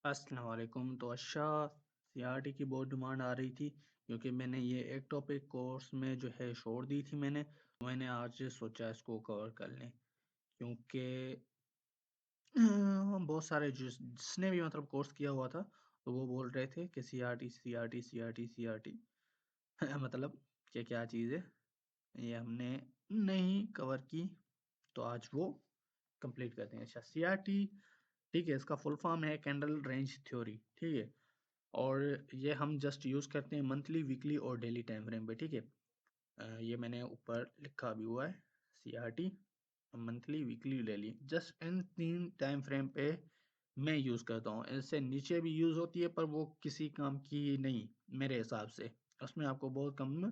अस्सलाम वालेकुम। तो अच्छा, सीआरटी की बहुत डिमांड आ रही थी क्योंकि मैंने ये एक टॉपिक कोर्स में जो है छोड़ दी थी। मैंने आज सोचा इसको कवर कर लें क्योंकि बहुत सारे जिसने भी मतलब कोर्स किया हुआ था तो वो बोल रहे थे कि सीआरटी सीआरटी सीआरटी सीआरटी मतलब कि क्या चीज़ है, ये हमने नहीं कवर की। तो आज वो कंप्लीट करते हैं। अच्छा, सीआरटी, ठीक है, इसका फुल फॉर्म है कैंडल रेंज थ्योरी, ठीक है। और ये हम जस्ट यूज़ करते हैं मंथली, वीकली और डेली टाइम फ्रेम पे, ठीक है। ये मैंने ऊपर लिखा भी हुआ है, C R T monthly, weekly, daily, just in 3 time frame पे मैं यूज़ करता हूँ। इससे नीचे भी यूज़ होती है पर वो किसी काम की नहीं मेरे हिसाब से। उसमें आपको बहुत कम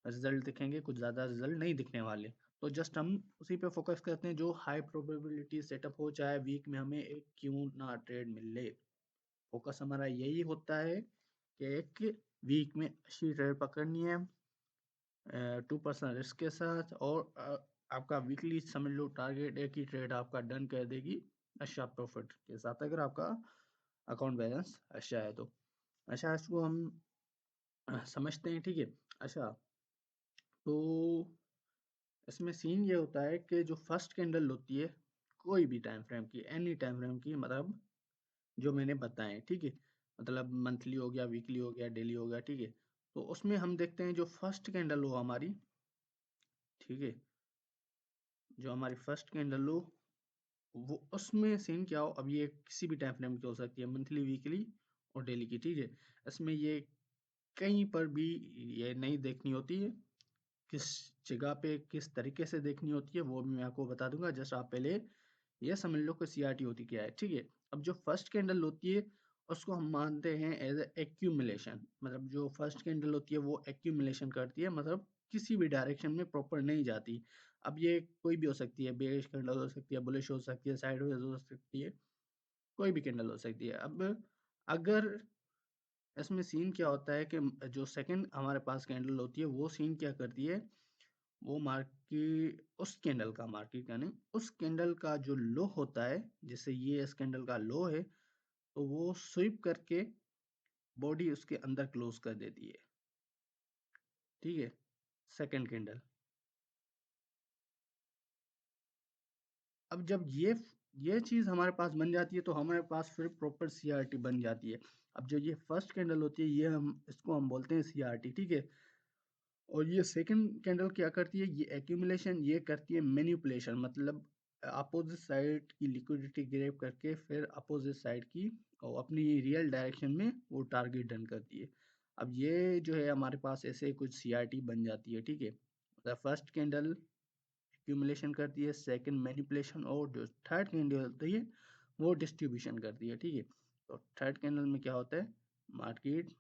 रिजल्ट दिखेंगे, कुछ ज़्यादा रिजल्ट नहीं दिखने वाले। तो जस्ट हम उसी पे फोकस करते हैं जो हाई प्रोबेबिलिटी सेटअप हो, चाहे वीक में हमें एक क्यों ना ट्रेड मिल ले। फोकस हमारा यही होता है कि एक वीक में अच्छी ट्रेड पकड़नी है 2% रिस्क के साथ, और आपका वीकली समझ लो टारगेट एक ही ट्रेड आपका डन कर देगी अच्छा प्रॉफिट के साथ, अगर आपका अकाउंट बैलेंस अच्छा है तो। अच्छा, इसको हम समझते हैं, ठीक है। अच्छा, तो इसमें सीन ये होता है कि जो फर्स्ट कैंडल होती है कोई भी टाइम फ्रेम की, एनी टाइम फ्रेम की, मतलब जो मैंने बताए, ठीक है, मतलब मंथली हो गया, वीकली हो गया, डेली हो गया, ठीक है। तो उसमें हम देखते हैं जो फर्स्ट कैंडल हो हमारी, ठीक है, जो हमारी फर्स्ट कैंडल हो वो उसमें सीन क्या हो। अब ये किसी भी टाइम फ्रेम की हो सकती है, मंथली, वीकली और डेली की, ठीक है। इसमें ये कहीं पर भी ये नहीं देखनी होती है, किस जगह पे किस तरीके से देखनी होती है वो भी मैं आपको बता दूंगा। जस्ट आप पहले ये समझ लो कि सीआरटी होती क्या है, ठीक है। अब जो फर्स्ट कैंडल होती है उसको हम मानते हैं एज एक्यूमुलेशन, मतलब जो फर्स्ट कैंडल होती है वो एक्यूमुलेशन करती है, मतलब किसी भी डायरेक्शन में प्रॉपर नहीं जाती। अब ये कोई भी हो सकती है, बेयरिश कैंडल हो सकती है, बुलिश हो सकती है, साइडवेज हो सकती है, कोई भी कैंडल हो सकती है। अब अगर इसमें सीन क्या होता है कि जो सेकंड हमारे पास कैंडल होती है वो सीन क्या करती है, वो मार्केट उस कैंडल का, मार्केट का नहीं, उस कैंडल का जो लो होता है, जैसे ये इस कैंडल का लो है, तो वो स्वीप करके बॉडी उसके अंदर क्लोज कर देती है, ठीक है, सेकंड कैंडल। अब जब ये चीज हमारे पास बन जाती है तो हमारे पास फिर प्रॉपर सीआरटी बन जाती है। अब जो ये फर्स्ट कैंडल होती है ये हम इसको हम बोलते हैं सीआरटी, ठीक है। और ये सेकंड कैंडल क्या करती है, ये एक्यूमुलेशन, ये करती है मैनिपुलेशन, मतलब अपोजिट साइड की लिक्विडिटी ग्रैब करके फिर अपोजिट साइड की और अपनी रियल डायरेक्शन में वो टारगेट डन करती है। अब ये जो है हमारे पास ऐसे कुछ सीआरटी बन जाती है, ठीक है। मतलब फर्स्ट कैंडल एक्यूमुलेशन करती है, सेकंड मैनिपुलेशन, और जो थर्ड कैंडल होती है वो डिस्ट्रीब्यूशन करती है, ठीक है। तो थर्ड कैंडल में क्या होता है, मार्केट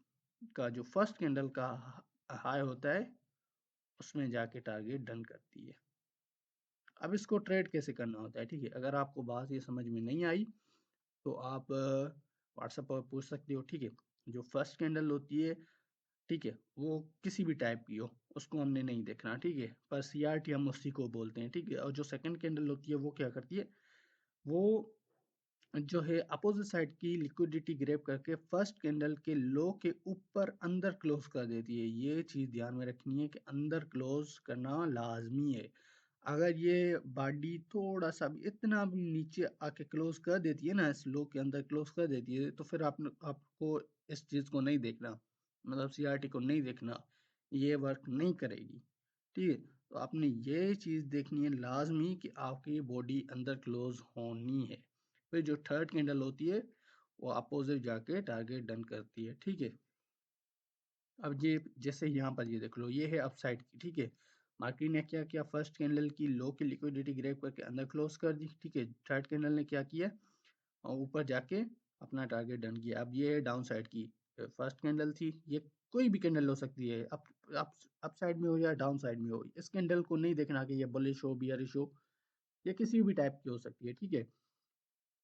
का जो फर्स्ट कैंडल का हाई होता है उसमें जाके टारगेट डन करती है। अब इसको ट्रेड कैसे करना होता है, ठीक है। अगर आपको बात ये समझ में नहीं आई तो आप व्हाट्सएप पर पूछ सकते हो, ठीक है। जो फर्स्ट कैंडल होती है, ठीक है, वो किसी भी टाइप की हो उसको हमने नहीं देखना, ठीक है, पर सीआरटी हम उसी को बोलते हैं, ठीक है। और जो सेकंड कैंडल होती है वो क्या करती है, वो जो है अपोजिट साइड की लिक्विडिटी ग्रैब करके फर्स्ट कैंडल के लो के ऊपर अंदर क्लोज कर देती है। ये चीज ध्यान में रखनी है कि अंदर क्लोज करना लाजमी है। अगर ये बॉडी थोड़ा सा भी, इतना भी नीचे आके क्लोज कर देती है ना, इस लो के अंदर क्लोज कर देती है, तो फिर आपको इस चीज को नहीं देखना, मतलब सीआरटी को नहीं देखना, ये वर्क नहीं करेगी, ठीक है। तो आपने ये चीज देखनी है लाजमी कि आपकी बॉडी अंदर क्लोज होनी है। फिर जो थर्ड कैंडल होती है वो अपोजिट जाके टारगेट डन करती है, ठीक है। अब ये जैसे यहाँ पर ये देख लो, ये है अपसाइड की, ठीक है। मार्केट ने क्या किया, फर्स्ट कैंडल की लो की लिक्विडिटी ग्रैब करके अंदर क्लोज कर दी, ठीक है। थर्ड कैंडल ने क्या किया, और ऊपर जाके अपना टारगेट डन किया। अब ये है डाउन साइड की, फर्स्ट कैंडल थी, ये कोई भी कैंडल हो सकती है, अप साइड में हो या डाउन साइड में हो। इस कैंडल को नहीं देखना कि ये बुलिश हो, बियरिश हो, ये किसी भी टाइप की हो सकती है, ठीक है।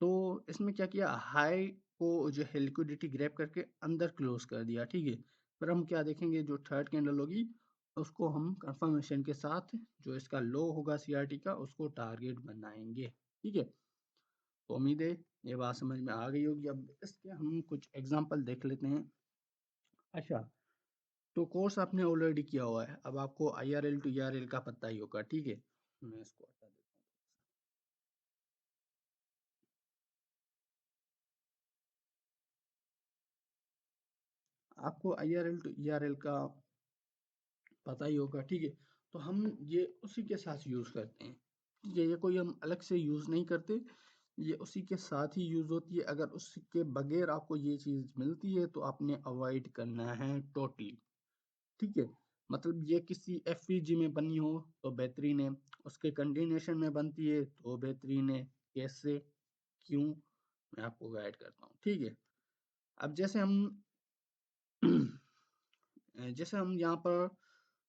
तो इसमें क्या किया, हाई को जो है लिक्विडिटी ग्रैब करके अंदर क्लोज कर दिया, ठीक है। फिर हम क्या देखेंगे, जो थर्ड कैंडल होगी उसको हम कंफर्मेशन के साथ जो इसका लो होगा सीआरटी का उसको टारगेट बनाएंगे, ठीक है। तो उम्मीद है ये बात समझ में आ गई होगी। अब इसके हम कुछ एग्जांपल देख लेते हैं। अच्छा, तो कोर्स आपने ऑलरेडी किया हुआ है, अब आपको IRL टू ERL का पता ही होगा, ठीक है। मैं इसको हटा देता हूँ। आपको IRL टू ERL का पता ही होगा, ठीक है। तो हम ये उसी के साथ यूज करते हैं, ठीक है। ये कोई हम अलग से यूज नहीं करते, ये उसी के साथ ही यूज होती है। अगर उसके बगैर आपको ये चीज मिलती है तो आपने अवॉइड करना है टोटली, ठीक है। मतलब ये किसी FEG में बनी हो तो बेहतरीन है, उसके कंटिन्यूएशन में बनती है तो बेहतरीन है। कैसे, क्यों, मैं आपको गाइड करता हूँ, ठीक है। अब जैसे हम यहाँ पर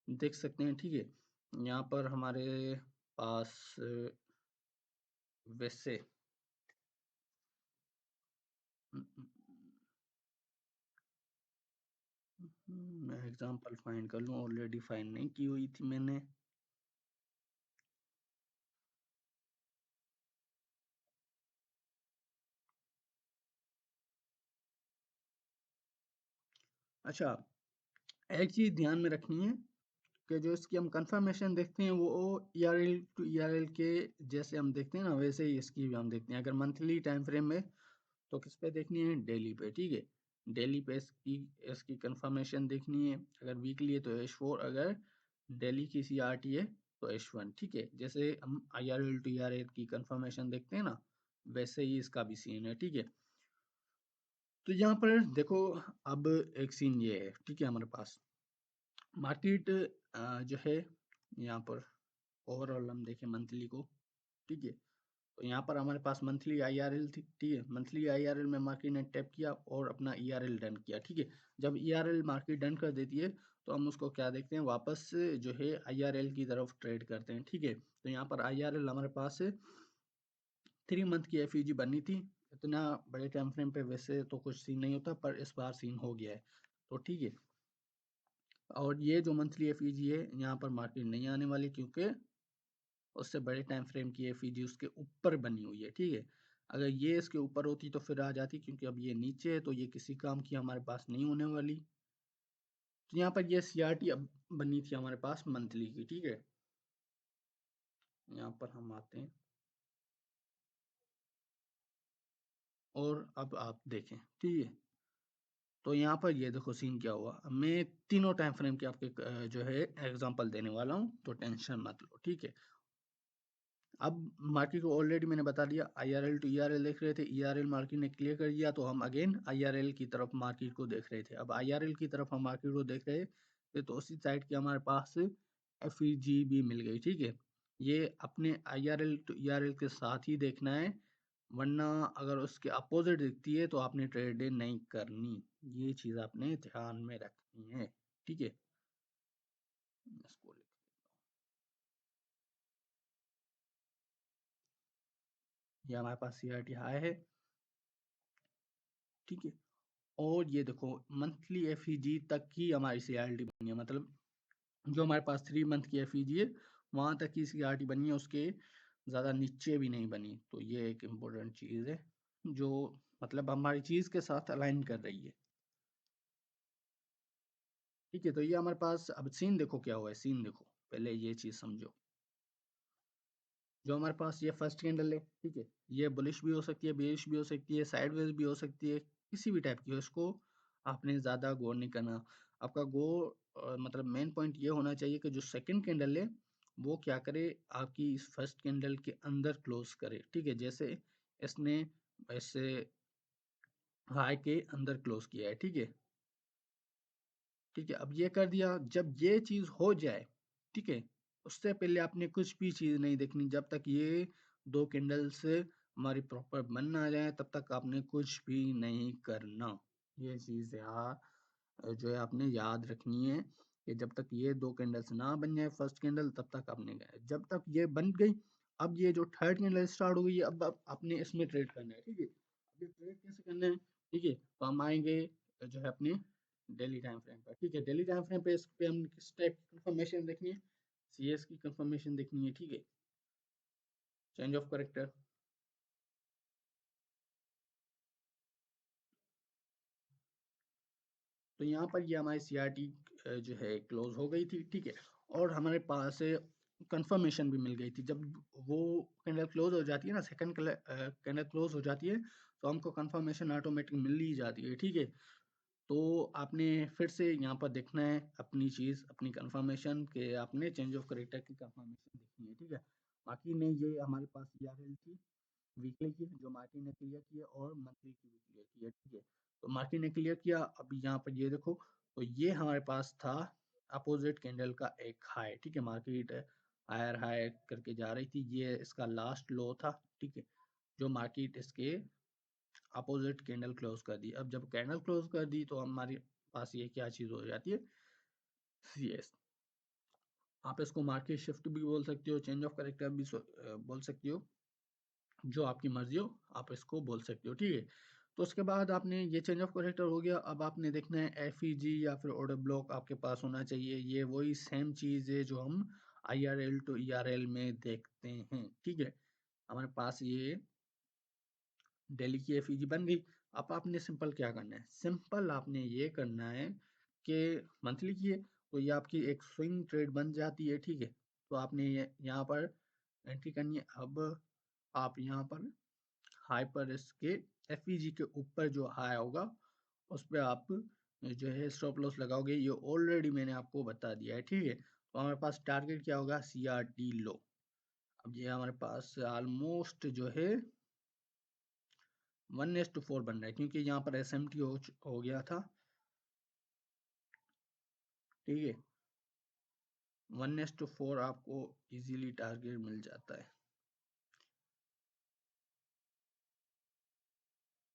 देख सकते हैं, ठीक है। यहाँ पर हमारे पास वैसे मैं एग्जांपल फाइंड कर लूँ, ऑलरेडी फाइंड नहीं की हुई थी मैंने। अच्छा, एक चीज ध्यान में रखनी है कि जो इसकी हम कंफर्मेशन देखते हैं वो ERL टू ERL के जैसे हम देखते हैं ना, वैसे ही इसकी भी हम देखते हैं। अगर मंथली टाइम फ्रेम में तो किस पे देखनी है, डेली पे, ठीक है। डेली पे इसकी कंफर्मेशन देखनी है। अगर वीकली है तो H4, अगर डेली की CRT है तो H1, ठीक है। जैसे हम IRL टू ERL की कंफर्मेशन देखते हैं ना, वैसे ही इसका भी सीन है, ठीक है। तो यहाँ पर देखो, अब एक सीन ये है, ठीक है। हमारे पास मार्केट जो है, यहाँ पर ओवरऑल हम देखें मंथली को, ठीक है। तो यहाँ पर हमारे पास मंथली IRL थी, ठीक है। मंथली IRL में मार्केट ने टैप किया और अपना ERL डन किया, ठीक है। जब ERL मार्केट डन कर देती है तो हम उसको क्या देखते हैं, वापस जो है IRL की तरफ ट्रेड करते हैं, ठीक है। तो यहाँ पर IRL हमारे पास 3 मंथ की FEG बनी थी। इतना बड़े टाइम फ्रेम पे वैसे तो कुछ सीन नहीं होता, पर इस बार सीन हो गया है, तो ठीक है। और ये जो मंथली FEG है, यहाँ पर मार्केट नहीं आने वाली, क्योंकि उससे बड़े टाइम फ्रेम की FEG उसके ऊपर बनी हुई है, ठीक है। अगर ये इसके ऊपर होती तो फिर आ जाती, क्योंकि अब ये नीचे है तो ये किसी काम की हमारे पास नहीं होने वाली। तो यहाँ पर ये CRT अब बनी थी हमारे पास मंथली की, ठीक है। यहाँ पर हम आते हैं और अब आप देखें, ठीक है। तो यहाँ पर ये देखो सीन क्या हुआ। मैं तीनों टाइम फ्रेम के आपके जो है एग्जांपल देने वाला हूँ, तो टेंशन मत लो, ठीक है। अब मार्केट को ऑलरेडी मैंने बता दिया, IRL टू ERL देख रहे थे, ERL मार्केट ने क्लियर कर दिया तो हम अगेन IRL की तरफ मार्केट को देख रहे थे। अब IRL की तरफ हम मार्केट को देख रहे थे तो उसी साइड के हमारे पास FEG भी मिल गई, ठीक है। ये अपने IRL टू ERL के साथ ही देखना है, वरना अगर उसके अपोजिट दिखती है तो आपने ट्रेड नहीं करनी। ये चीज आपने ध्यान में रखनी है, ठीक है। इसको लिख, ये हमारे पास CRT हाई है, ठीक है। और ये देखो मंथली FEG तक ही हमारी CRT बनी है, मतलब जो हमारे पास 3 मंथ की FEG है वहां तक की CRT बनी है, उसके ज्यादा नीचे भी नहीं बनी। तो ये एक इम्पोर्टेंट चीज है जो मतलब हमारी चीज के साथ अलाइन कर रही है, ठीक है। तो ये हमारे पास अब सीन देखो क्या हुआ है, सीन देखो, पहले ये चीज समझो। जो हमारे पास ये फर्स्ट कैंडल है, ठीक है, ये बुलिश भी हो सकती है, बेरिश भी हो सकती है, साइडवेज भी हो सकती है, किसी भी टाइप की हो, इसको आपने ज्यादा गौर नहीं करना। आपका गौर मतलब मेन पॉइंट ये होना चाहिए कि जो सेकंड कैंडल है वो क्या करे, आपकी इस फर्स्ट कैंडल के अंदर क्लोज करे, ठीक है। जैसे इसने ऐसे हाई के अंदर क्लोज किया है, ठीक है, ठीक है। अब ये कर दिया, जब ये चीज हो जाए, ठीक है, उससे पहले आपने कुछ भी चीज नहीं देखनी। जब तक ये 2 कैंडल्स हमारी प्रॉपर बन ना जाए तब तक आपने कुछ भी नहीं करना। ये चीज यार जो है आपने याद रखनी है कि जब तक ये 2 कैंडल्स ना बन जाए फर्स्ट कैंडल, तब तक आपने गए। जब तक ये बन गई, अब ये जो थर्ड कैंडल स्टार्ट हो गई है, अब आपने इसमें ट्रेड करना है, ठीक है। अब ये ट्रेड कैसे करना है, ठीक है, तो हम आएंगे जो है अपने डेली टाइम फ्रेम पर, ठीक है। डेली टाइम फ्रेम पे इस पे हम किस टाइप की कंफर्मेशन देखनी है, CS की कंफर्मेशन देखनी है, ठीक है, चेंज ऑफ करेक्टर। तो यहाँ पर ये हमारी CRT जो है क्लोज हो गई थी, ठीक है। और हमारे पास कंफर्मेशन भी मिल गई थी। जब वो कैंडल क्लोज हो जाती है ना, सेकंड कैंडल क्लोज हो जाती है, तो हमको कंफर्मेशन ऑटोमेटिक मिल ही जाती है, ठीक है। तो आपने फिर से यहाँ पर देखना है अपनी चीज़, अपनी कंफर्मेशन के आपने चेंज ऑफ करेक्टर की कंफर्मेशन देखनी है, ठीक है। बाकी नहीं, ये हमारे पास ERL थी वीकली की, जो मार्टिन ने क्लियर किया, और मंथली की भी क्लियर किया, ठीक है। तो मार्टिन ने क्लियर किया। अब यहाँ पर ये देखो, तो ये हमारे पास था अपोजिट कैंडल का एक हाई, ठीक है। मार्केट हायर हाई करके जा रही थी, ये इसका लास्ट लो था, ठीक है, जो मार्केट इसके अपोजिट कैंडल क्लोज कर दी। अब जब कैंडल क्लोज कर दी तो हमारे पास ये क्या चीज हो जाती है, CS। आप इसको मार्केट शिफ्ट भी बोल सकते हो, चेंज ऑफ करेक्टर भी बोल सकते हो, जो आपकी मर्जी हो आप इसको बोल सकते हो, ठीक है। तो उसके बाद आपने ये चेंज ऑफ करेक्टर हो गया। अब आपने देखना है FEG या फिर ऑर्डर ब्लॉक आपके पास होना चाहिए। ये वही सेम चीज है जो हम IRL टू ERL में देखते हैं, ठीक है। हमारे पास ये डेली की FEG बन गई। अब आपने सिंपल क्या करना है, सिंपल आपने ये करना है कि मंथली की है, तो ये आपकी एक स्विंग ट्रेड बन जाती है, ठीक है। तो आपने यहाँ पर एंट्री करनी है। अब आप यहाँ पर हाई पर इसके FEG के ऊपर जो हाई होगा उस पर आप जो है स्टॉप लॉस लगाओगे। ये ऑलरेडी मैंने आपको बता दिया है, ठीक है। तो हमारे पास टारगेट क्या होगा, CRT लो। अब ये हमारे पास ऑलमोस्ट जो है 1:4 बन रहा है, क्योंकि यहाँ पर SMT हो गया था, ठीक है। 1:4 आपको इजीली टारगेट मिल जाता है,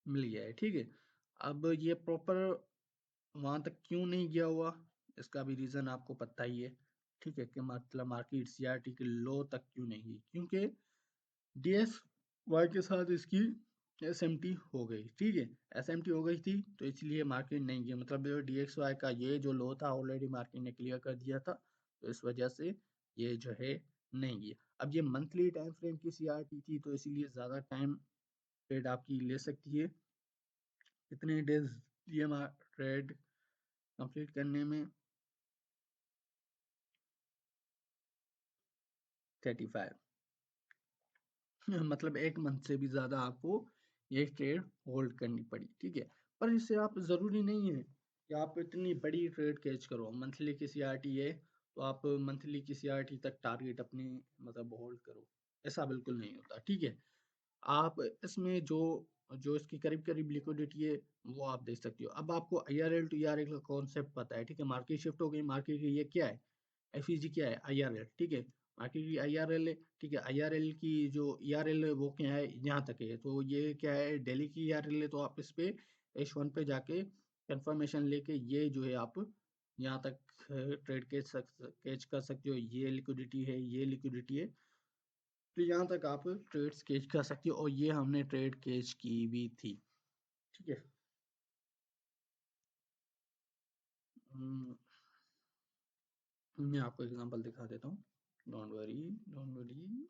मिल गया है, ठीक है। अब ये प्रॉपर वहां तक क्यों नहीं गया हुआ, इसका भी रीजन आपको पता ही है, ठीक है, कि मतलब मार्केट CRT के लो तक क्यों नहीं गई, क्योंकि DXY के साथ इसकी SMT हो गई, ठीक है। SMT हो गई थी तो इसलिए मार्केट नहीं गया, मतलब DXY का ये जो लो था ऑलरेडी मार्केट ने क्लियर कर दिया था, तो इस वजह से ये जो है नहीं गया। अब ये मंथली टाइम फ्रेम की CRT थी, तो इसीलिए ज़्यादा टाइम ट्रेड आपकी ले सकती है। कितने डेज ये ट्रेड कंप्लीट करने में, 35 मतलब 1 मंथ से भी ज़्यादा आपको ये ट्रेड होल्ड करनी पड़ी, ठीक है। पर इससे आप ज़रूरी नहीं है कि आप इतनी बड़ी ट्रेड कैच करो। मंथली की CRT है तो आप मंथली की CRT तक टारगेट अपने मतलब होल्ड करो, ऐसा बिल्कुल नहीं होता, ठीक है। आप इसमें जो जो इसकी करीब करीब लिक्विडिटी है वो आप देख सकते हो। अब आपको IRL टू ERL का कॉन्सेप्ट पता है, ठीक है। मार्केट शिफ्ट हो गई, मार्केट की ये क्या है, FEG क्या है, IRL, ठीक है। मार्केट की IRL है, ठीक है। IRL की जो ERL है वो क्या है, यहाँ तक है, तो ये क्या है, डेली की ERL है, तो आप इस पे H1 पे जाके कंफर्मेशन लेके ये जो है आप यहाँ तक ट्रेड कैच कर सकते हो। ये लिक्विडिटी है, ये लिक्विडिटी है, तो यहाँ तक आप ट्रेड कैच कर सकते हो, और ये हमने ट्रेड कैच की भी थी, ठीक है। हम्म, मैं आपको एग्जांपल दिखा देता हूँ, डोंट वरी, डोंट वरी।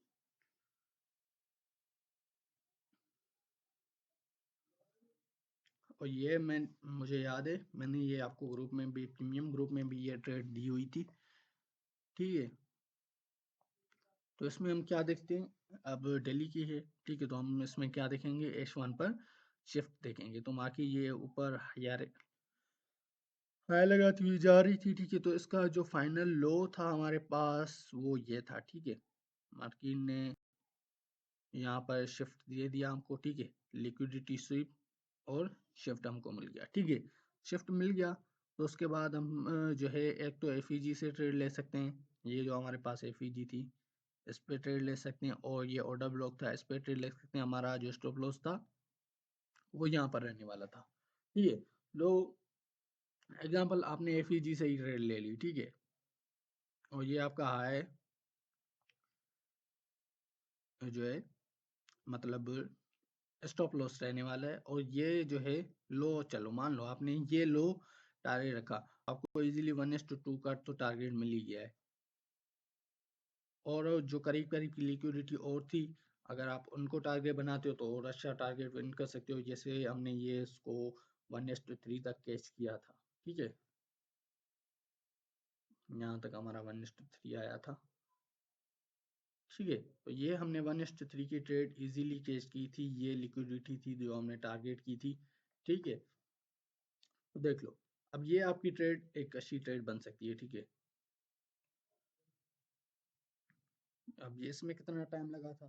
और ये मैं मुझे याद है मैंने ये आपको ग्रुप में भी, प्रीमियम ग्रुप में भी ये ट्रेड दी हुई थी, ठीक है। तो इसमें हम क्या देखते हैं, अब दिल्ली की है, ठीक है, तो हम इसमें क्या देखेंगे, H1 पर शिफ्ट देखेंगे। तो माँ की ये ऊपर यार हाई लगाती हुई जा रही थी, ठीक है। तो इसका जो फाइनल लो था हमारे पास वो ये था, ठीक है। मार्केट ने यहाँ पर शिफ्ट दे दिया हमको, ठीक है। लिक्विडिटी स्वीप और शिफ्ट हमको मिल गया, ठीक है। शिफ्ट मिल गया तो उसके बाद हम जो है एक तो FEG से ट्रेड ले सकते हैं, ये जो हमारे पास FEG थी इस पे ट्रेड ले सकते हैं, और ये ऑर्डर ब्लॉक था इस पे ट्रेड ले सकते हैं। हमारा जो स्टॉप लॉस था वो यहाँ पर रहने वाला था, ठीक है। लो एग्जाम्पल आपने FEG से ही ट्रेड ले ली, ठीक है, और ये आपका हाई जो है मतलब स्टॉप लॉस रहने वाला है, और ये जो है लो, चलो मान लो आपने ये लो टारगेट रखा, आपको इजीली 1:2 का तो टारगेट मिल ही गया है, और जो करीब करीब की लिक्विडिटी और थी, अगर आप उनको टारगेट बनाते हो तो और अच्छा टारगेट विन कर सकते हो, जैसे हमने ये इसको 1:3 तक कैच किया था। ठीक है, यहाँ तक हमारा 1:3 आया था। ठीक है, तो ये हमने 1:3 की ट्रेड इजीली कैच की थी, ये लिक्विडिटी थी जो हमने टारगेट की थी। ठीक है, तो देख लो, अब ये आपकी ट्रेड एक अच्छी ट्रेड बन सकती है। ठीक है, अब ये इसमें कितना टाइम लगा था।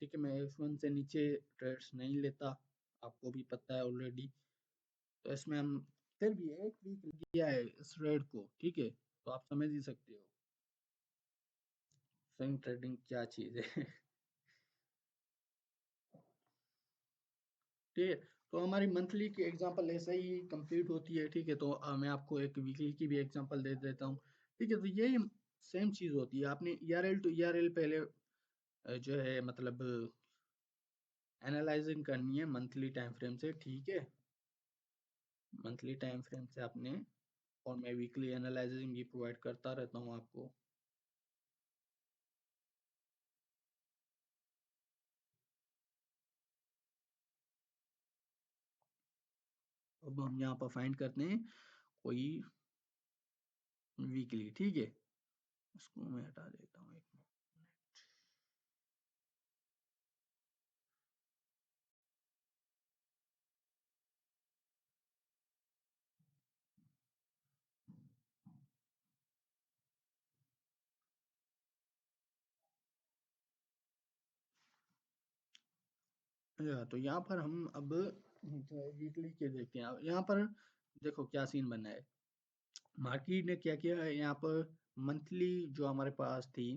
ठीक है, मैं F1 से नीचे ट्रेड्स नहीं लेता, आपको भी पता है ऑलरेडी। तो इसमें हम फिर भी एक वीक लिया है इस ट्रेड को। ठीक है, तो आप समझ ही सकते हो स्विंग ट्रेडिंग क्या चीज़ है। ठीक है, तो हमारी मंथली की एग्जांपल ऐसे ही कंप्लीट होती है। ठीक है, तो मैं आपको एक वीकली की भी एग्जांपल दे देता हूँ। ठीक है, तो यही सेम चीज़ होती है। आपने ईआरएल टू ईआरएल पहले जो है मतलब एनालाइजिंग करनी है मंथली टाइम फ्रेम से। ठीक है, मंथली टाइम फ्रेम से आपने, और मैं वीकली एनालाइजिंग भी प्रोवाइड करता रहता हूँ आपको। अब हम यहाँ पर फाइंड करते हैं कोई वीकली। ठीक है, इसको मैं हटा देता हूँ एक मिनट। तो यहाँ पर हम अब वीकली के देखते हैं। यहाँ पर देखो क्या सीन बना है। मार्केट ने क्या किया है यहाँ पर, मंथली जो हमारे पास थी।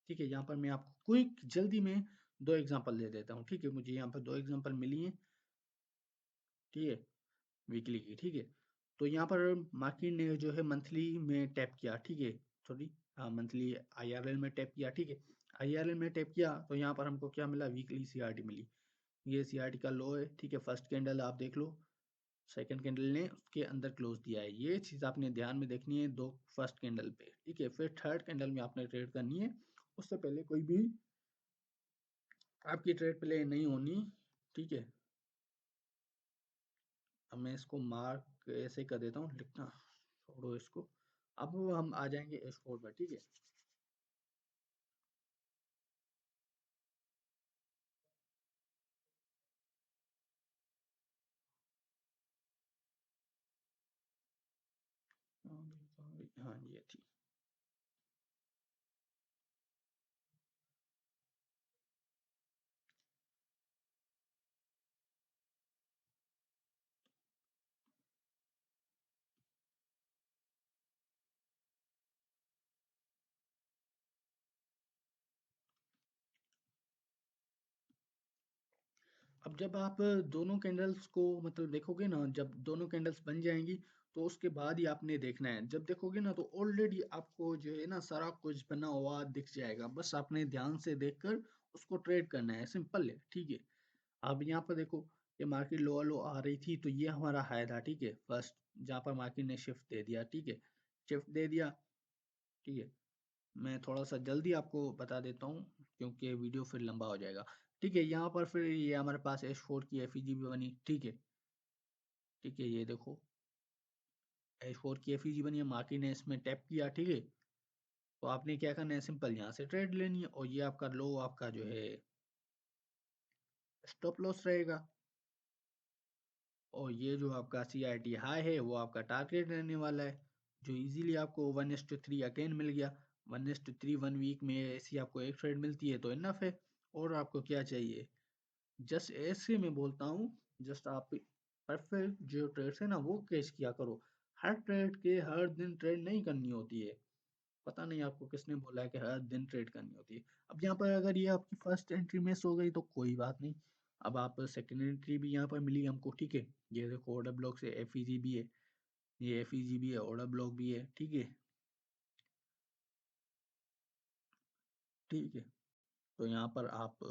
ठीक है, यहाँ पर मैं आपको क्विक जल्दी में दो एग्जांपल दे देता हूँ। ठीक है, मुझे यहाँ पर दो एग्जांपल मिली हैं। ठीक है, वीकली की। ठीक है, तो यहाँ पर मार्केट ने जो है मंथली में टैप किया। ठीक है, सॉरी, हाँ, मंथली आईआरएल में टैप किया। ठीक है, आईआरएल में टैप किया तो यहाँ पर हमको क्या मिला, वीकली सीआरटी मिली। ये सीआरटी का लो है। ठीक है, फर्स्ट कैंडल आप देख लो, सेकंड कैंडल ने उसके अंदर क्लोज दिया है। ये चीज़ आपने ध्यान में देखनी है दो फर्स्ट कैंडल पे। ठीक है, फिर थर्ड कैंडल में आपने ट्रेड करनी है, उससे पहले कोई भी आपकी ट्रेड प्ले नहीं होनी। ठीक है, अब मैं इसको मार्क ऐसे कर देता हूँ, लिखना छोड़ो इसको। अब हम आ जाएंगे S4 पर। ठीक है, हाँ ये थी। अब जब आप दोनों कैंडल्स को मतलब देखोगे ना, जब दोनों कैंडल्स बन जाएंगी तो उसके बाद ही आपने देखना है। जब देखोगे ना तो ऑलरेडी आपको जो है ना सारा कुछ बना हुआ दिख जाएगा, बस आपने ध्यान से देखकर उसको ट्रेड करना है, सिंपल है। ठीक है, अब यहाँ पर देखो, ये मार्केट लो लो आ रही थी तो ये हमारा हाई था। ठीक है, फर्स्ट जहाँ पर मार्केट ने शिफ्ट दे दिया। ठीक है, शिफ्ट दे दिया। ठीक है, मैं थोड़ा सा जल्दी आपको बता देता हूँ क्योंकि वीडियो फिर लंबा हो जाएगा। ठीक है, यहाँ पर फिर ये हमारे पास S4 की एफईजी भी बनी। ठीक है, ठीक है, ये देखो S4 की एफईजी बनी है, मार्केट ने इसमें टैप किया। ठीक है, तो आपने क्या करना है, सिंपल यहाँ से ट्रेड लेनी है, और ये आपका लो आपका जो है स्टॉप लॉस रहेगा, और ये जो आपका CRT हाई है वो आपका टारगेट रहने वाला है, जो इजीली आपको 1:3 अगेन मिल गया। 1:3 वन वीक में ऐसी आपको एक ट्रेड मिलती है तो इनफ है, और आपको क्या चाहिए। जस्ट ऐसे मैं बोलता हूँ, जस्ट आप परफेक्ट जो ट्रेड्स है ना वो कैच किया करो। हर ट्रेड के हर दिन ट्रेड नहीं करनी होती है। पता नहीं आपको किसने बोला है कि हर दिन ट्रेड करनी होती है। अब यहाँ पर अगर ये आपकी फर्स्ट एंट्री मिस हो गई तो कोई बात नहीं, अब आप सेकंड एंट्री भी यहाँ पर मिली हमको। ठीक है, ये देखो ऑर्डर ब्लॉक से एफईजी भी है, ये एफईजी भी है, ऑर्डर ब्लॉक भी है। ठीक है, ठीक है, तो यहाँ पर आप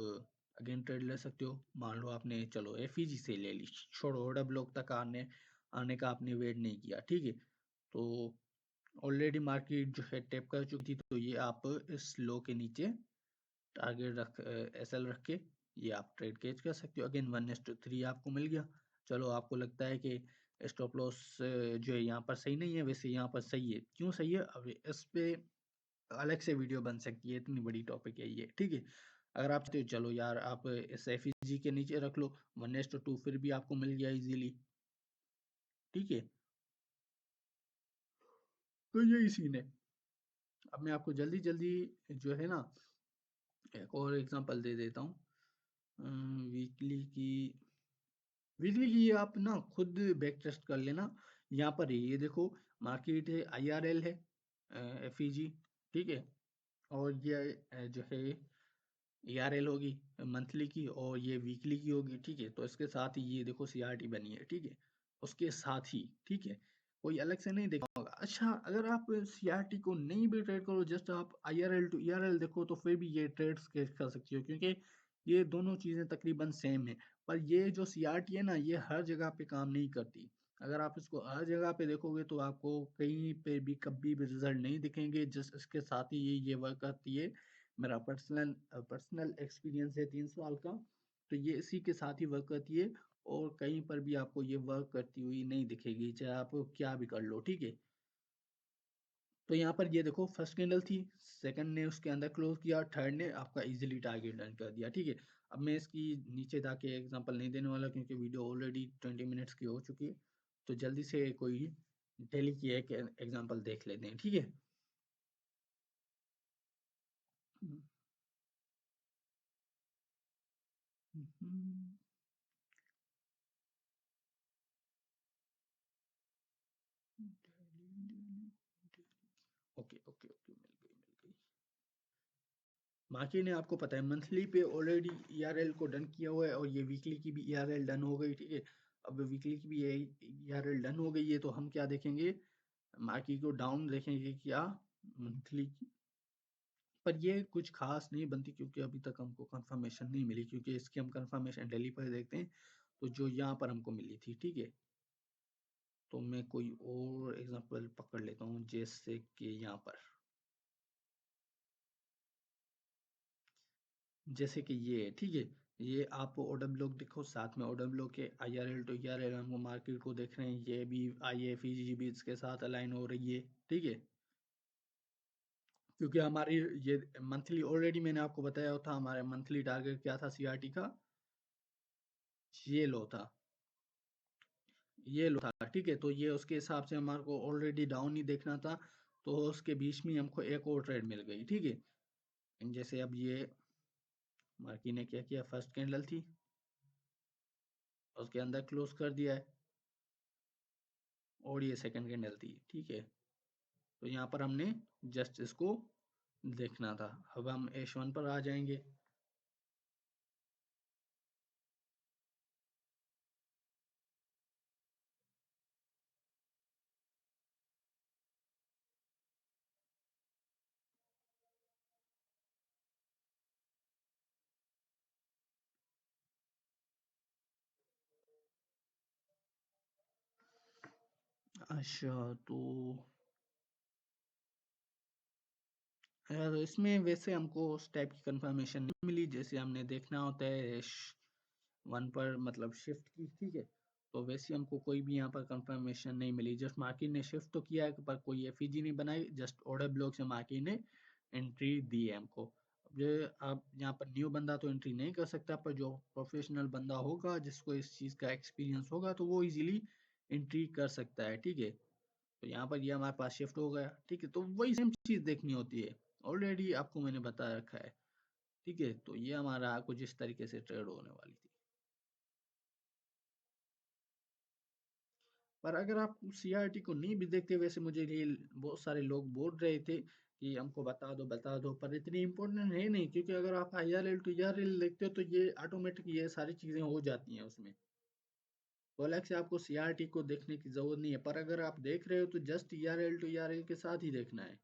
अगेन ट्रेड ले सकते हो। मान लो आपने चलो एफईजी से ले ली, छोड़ो ऑर्डर ब्लॉक तक आने आने का आपने वेट नहीं किया। ठीक है, तो ऑलरेडी मार्केट जो है टैप कर चुकी थी, तो ये आप इस लो के नीचे टारगेट रख SL रख के ये आप ट्रेड कैच कर सकते हो। अगेन 1:3 आपको मिल गया। चलो आपको लगता है कि स्टॉप लॉस जो है यहाँ पर सही नहीं है, वैसे यहाँ पर सही है। क्यों सही है, अब इस पे अलग से वीडियो बन सकती है, इतनी बड़ी टॉपिक है ये, ठीक है। अगर आप चाहते हो चलो यार आप इस एफईजी के नीचे रख लो 1:2, फिर भी आपको मिल गया इजीली, ठीक है। तो यही सीन है। अब मैं आपको जल्दी जल्दी जो है ना एक और एग्जांपल दे देता हूँ। वीकली की आप ना खुद बैक टेस्ट कर लेना। यहाँ पर ये देखो, मार्केट है, IRL है, एफईजी, ठीक है। और ये जो है ARL होगी मंथली की, और ये वीकली की होगी, ठीक है। तो इसके साथ ही ये देखो CRT बनी है, ठीक है, उसके साथ ही, ठीक है। कोई अलग से नहीं देखा होगा। अच्छा, अगर आप CRT को नहीं भी ट्रेड करो, जस्ट आप IRL टू ERL देखो, तो फिर भी ये ट्रेड्स कर सकती हो, क्योंकि ये दोनों चीज़ें तकरीबन सेम है। पर ये जो CRT है ना, ये हर जगह पे काम नहीं करती। अगर आप इसको हर जगह पे देखोगे तो आपको कहीं पे भी कभी भी रिजल्ट नहीं दिखेंगे। जस्ट इसके साथ ही ये वर्क करती है। मेरा पर्सनल एक्सपीरियंस है 3 साल का, तो ये इसी के साथ ही वर्क करती है। और कहीं पर भी आपको ये वर्क करती हुई नहीं दिखेगी, चाहे आप क्या भी कर लो, ठीक है। तो यहाँ पर ये देखो, फर्स्ट कैंडल थी, सेकंड ने उसके अंदर क्लोज किया, थर्ड ने आपका इजीली टारगेट डन कर दिया, ठीक है। अब मैं इसकी नीचे जाके एग्जांपल नहीं देने वाला, क्योंकि वीडियो ऑलरेडी 20 मिनट्स की हो चुकी है। तो जल्दी से कोई डेली की एक एग्जांपल देख लेते हैं, ठीक है। हम्म, हम्म, ओके ओके ओके, मिल गई मिल गई। बाकी ने आपको पता है मंथली पे ऑलरेडी ERL को डन किया हुआ है, और ये वीकली की भी ERL डन हो गई, ठीक है। अब वीकली की भी ERL डन हो गई है, तो हम क्या देखेंगे, मार्केट को डाउन देखेंगे क्या, मंथली की। पर ये कुछ खास नहीं बनती, क्योंकि अभी तक हमको कंफर्मेशन नहीं मिली, क्योंकि इसकी हम कंफर्मेशन डेली पर देखते हैं। तो जो यहाँ पर हमको मिली थी, ठीक है। तो मैं कोई और एग्जांपल पकड़ लेता हूँ, जैसे कि यहाँ पर, जैसे कि ये, ठीक है। ये आप ऑर्डर ब्लॉक देखो, साथ में ऑर्डर ब्लॉक के IRL टू ERL हम मार्केट को देख रहे हैं, ये भी IFEG भी इसके साथ अलाइन हो रही है, ठीक है। क्योंकि हमारी ये मंथली ऑलरेडी मैंने आपको बताया था, हमारे मंथली टारगेट क्या था CRT का, ये लो था, ये लो था, ठीक है। तो ये उसके हिसाब से हमारे को ऑलरेडी डाउन ही देखना था। तो उसके बीच में हमको एक और ट्रेड मिल गई, ठीक है। जैसे अब ये मार्की ने क्या किया, फर्स्ट कैंडल थी, उसके अंदर क्लोज कर दिया है, और ये सेकंड कैंडल थी, ठीक है। तो यहाँ पर हमने जस्ट इसको देखना था। अब हम H1 पर आ जाएंगे। अच्छा, तो इसमें वैसे हमको उस टाइप की कंफर्मेशन नहीं मिली, जैसे हमने देखना होता है वन पर, मतलब शिफ्ट की, ठीक है। तो वैसे हमको कोई भी यहाँ पर कंफर्मेशन नहीं मिली। जस्ट मार्केट ने शिफ्ट तो किया है, पर कोई एफईजी नहीं बनाई, जस्ट ऑर्डर ब्लॉक से मार्केट ने एंट्री दी है हमको। अब ये आप यहाँ पर न्यू बंदा तो एंट्री नहीं कर सकता, पर जो प्रोफेशनल बंदा होगा, जिसको इस चीज़ का एक्सपीरियंस होगा, तो वो इजीली एंट्री कर सकता है, ठीक है। तो यहाँ पर ये हमारे पास शिफ्ट हो गया, ठीक है। तो वही सेम चीज़ देखनी होती है, ऑलरेडी आपको मैंने बता रखा है, ठीक है। तो ये हमारा कुछ इस तरीके से ट्रेड होने वाली थी। पर अगर आप CRT को नहीं भी देखते, वैसे मुझे ये बहुत सारे लोग बोल रहे थे कि हमको बता दो, पर इतनी इम्पोर्टेंट है नहीं, क्योंकि अगर आप IRL टू ERL देखते हो, तो ये ऑटोमेटिक ये सारी चीज़ें हो जाती हैं उसमें। तो अलग से आपको CRT को देखने की जरूरत नहीं है। पर अगर आप देख रहे हो, तो जस्ट ERL टू ERL के साथ ही देखना है,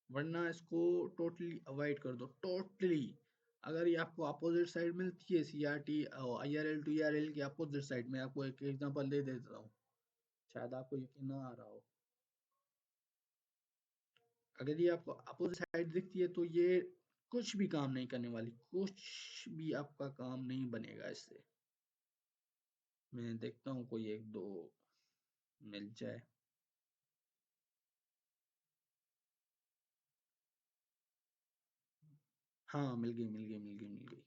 वरना इसको टोटली अवॉइड कर दो, टोटली। अगर ये आपको अपोजिट साइड मिलती है, CRT और IRL टू ERL की अपोजिट साइड में, आपको एक एग्जांपल दे देता हूँ, शायद आपको यकीन ना आ रहा हो। अगर ये आपको अपोजिट साइड दिखती है, तो ये कुछ भी काम नहीं करने वाली, कुछ भी आपका काम नहीं बनेगा इससे। मैं देखता हूँ कोई एक दो मिल जाए। हाँ मिल गई मिल गई मिल गई मिल गई।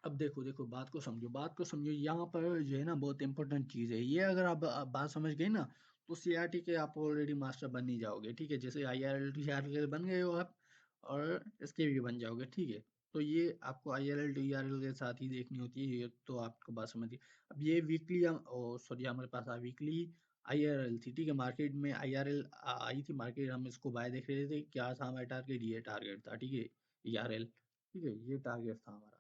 अब देखो देखो बात को समझो, यहाँ पर जो है ना बहुत इंपॉर्टेंट चीज़ है ये, अगर आप बात समझ गए ना, तो सीआरटी के आप ऑलरेडी मास्टर बन ही जाओगे, ठीक है, जैसे आईआरएल टीआरएल के बन गए हो आप, और इसके भी बन जाओगे, ठीक है। तो ये आपको आईआरएल टीआरएल के साथ ही देखनी होती है, ये तो आपको बात समझ गई। अब ये वीकली, सॉरी, हमारे पास वीकली आईआरएल थी, ठीक है, मार्केट में आईआरएल आई थी मार्केट, हम इसको बाय देख रहे थे, क्या था हमारा टारगेट, ये टारगेट था, ठीक है, ईआरएल, ठीक है, ये टारगेट था हमारा,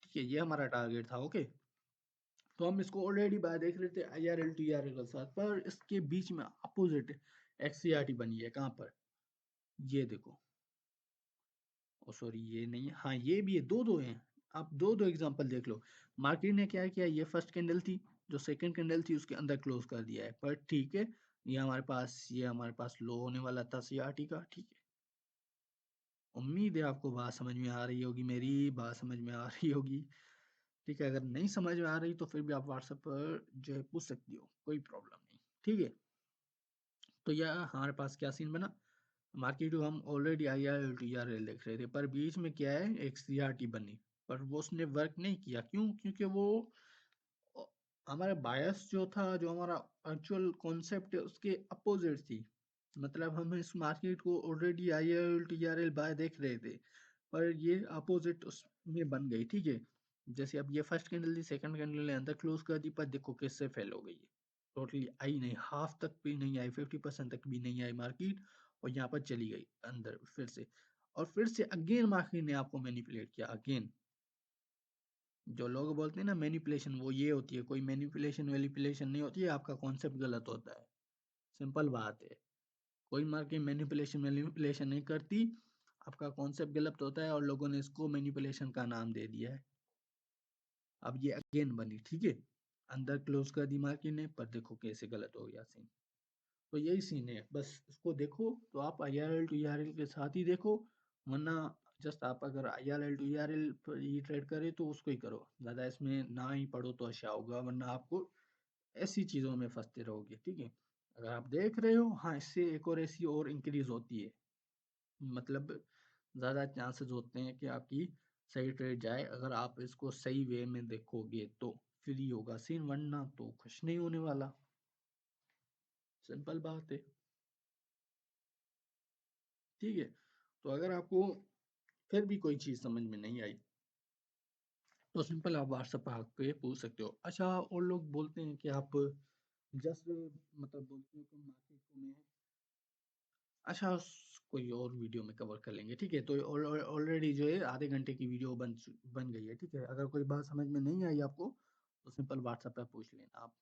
ठीक है, ये हमारा टारगेट था, ओके। तो हम इसको ऑलरेडी बाय देख रहे थे आईआरएल टीआरएल के साथ, पर इसके बीच में अपोजिट एक्ससीआरटी बनी है, कहाँ पर, ये देखो, ओ सॉरी ये नहीं है, हाँ ये भी है, दो दो हैं, आप दो दो एग्जांपल देख लो। मार्केट ने क्या किया, ये फर्स्ट कैंडल थी, जो सेकंड कैंडल थी उसके अंदर क्लोज कर दिया है, पर ठीक है, ये हमारे पास लो होने वाला था सीआरटी का, ठीक है। उम्मीद है आपको बात समझ में आ रही होगी, मेरी बात समझ में आ रही होगी, ठीक है, अगर नहीं समझ में आ रही तो फिर भी आप व्हाट्सएप पर जो है पूछ सकती हो, कोई प्रॉब्लम नहीं, ठीक है। तो यह हमारे पास क्या सीन बना, मार्केट को हम ऑलरेडी आईआरएल टीआरएल देख रहे थे, पर बीच में क्या है, एक सीआरटी बनी, पर वो उसने वर्क नहीं किया, क्यों, क्योंकि वो अ, हमारा बायस जो था, जो हमारा एक्चुअल कॉन्सेप्ट है उसके अपोजिट थी, मतलब हम इस मार्केट को ऑलरेडी आईआरएल टीआरएल बाय देख रहे थे, पर ये अपोजिट उसमें बन गई, ठीक है। जैसे अब ये फर्स्ट कैंडल थी, सेकंड कैंडल ने अंदर क्लोज कर दी, पर देखो किससे फेल हो गई है, टोटली आई नहीं, हाफ तक भी नहीं आई, 50% तक भी नहीं आई मार्केट, और यहाँ पर चली गई अंदर फिर से, और फिर से अगेन मार्केट ने आपको मैनिपुलेट किया अगेन। जो लोग बोलते हैं ना मैनिपुलेशन, वो ये होती है, कोई मैनिपुलेशन वैनिपुलेशन नहीं होती है, आपका कॉन्सेप्ट गलत होता है, सिंपल बात है। कोई मार्केट मैनिपुलेशन मैनिपुलेशन नहीं करती, आपका कॉन्सेप्ट गलत होता है, और लोगों ने इसको मैनिपुलेशन का नाम दे दिया है। अब ये अगेन बनी, ठीक है, अंदर क्लोज कर दी मार्केट ने, पर देखो कैसे गलत हो गया सीन। तो यही सीन है, बस इसको देखो, तो आप आईआरएल टू ईआरएल के साथ ही देखो, वरना जस्ट आप अगर आईआरएल टू ईआरएल पर ही ट्रेड करे तो उसको ही करो, ज़्यादा इसमें ना ही पढ़ो तो अच्छा होगा, वरना आपको ऐसी चीज़ों में फंसते रहोगे, ठीक है। अगर आप देख रहे हो, हाँ, इससे एक और ऐसी और इंक्रीज होती है, मतलब ज़्यादा चांसेस होते हैं कि आपकी सही ट्रेड जाए, अगर आप इसको सही वे में देखोगे तो फिर ही होगा सीन, वरना तो कुछ नहीं होने वाला, सिंपल बात है, ठीक है। तो अगर आपको फिर भी कोई चीज़ समझ में नहीं आई, तो सिंपल आप व्हाट्सएप पे आके पूछ सकते हो। अच्छा, और लोग बोलते हैं कि आप जस्ट मतलब बोलते हो कि मार्केट को मैं, अच्छा कोई और वीडियो में कवर कर लेंगे, ठीक है। तो ऑलरेडी जो है आधे घंटे की वीडियो बन गई है, ठीक है। अगर कोई बात समझ में नहीं आई आपको, तो सिंपल व्हाट्सएप पे पूछ लेना आप।